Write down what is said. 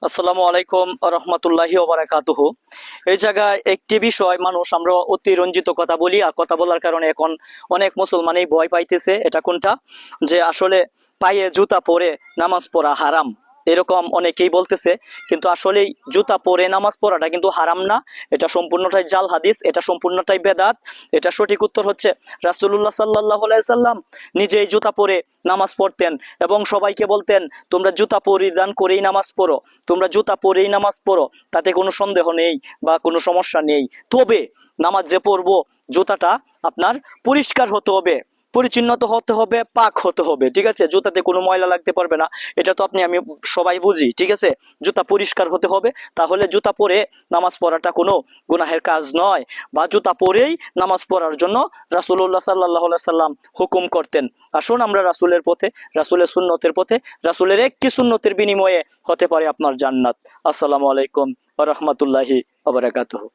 আসসালামু আলাইকুম রহমতুল্লাহি ওবারাকাতুহু। এই জায়গায় একটি বিষয় মানুষ আমরা অতিরঞ্জিত কথা বলি, আর কথা বলার কারণে এখন অনেক মুসলমানই ভয় পাইতেছে। এটা কোনটা? যে আসলে পায়ে জুতা পরে নামাজ পড়া হারাম, এরকম অনেকেই বলতেছে। কিন্তু আসলে জুতা পরে নামাজ পড়াটা কিন্তু হারাম না, এটা সম্পূর্ণটাই জাল হাদিস, এটা সম্পূর্ণটাই বেদাত। এটা সঠিক উত্তর হচ্ছে রাসূলুল্লাহ সাল্লাল্লাহু আলাইহি সাল্লাম নিজেই জুতা পরে নামাজ পড়তেন এবং সবাইকে বলতেন, তোমরা জুতা পরিধান করেই নামাজ পড়ো, তোমরা জুতা পরেই নামাজ পড়ো, তাতে কোনো সন্দেহ নেই বা কোনো সমস্যা নেই। তবে নামাজ যে পড়বো, জুতাটা আপনার পরিষ্কার হতে হবে, পরিচ্ছন্নত হতে হবে, পাক হতে হবে, ঠিক আছে? জুতাতে কোনো ময়লা লাগতে পারবে না, এটা তো আপনি আমি সবাই বুঝি, ঠিক আছে? জুতা পরিষ্কার হতে হবে, তাহলে জুতা পরে নামাজ পড়াটা কোনো গুনাহের কাজ নয়। বা জুতা পরেই নামাজ পড়ার জন্য রাসূলুল্লাহ সাল্লাল্লাহু আলাইহি সাল্লাম হুকুম করতেন। আসুন আমরা রাসূলের পথে, রাসূলের সুন্নতের পথে, রাসূলের একটি সুন্নতের বিনিময়ে হতে পারে আপনার জান্নাত। আসসালামু আলাইকুম ওয়া রাহমাতুল্লাহি ওয়া বারাকাতুহু।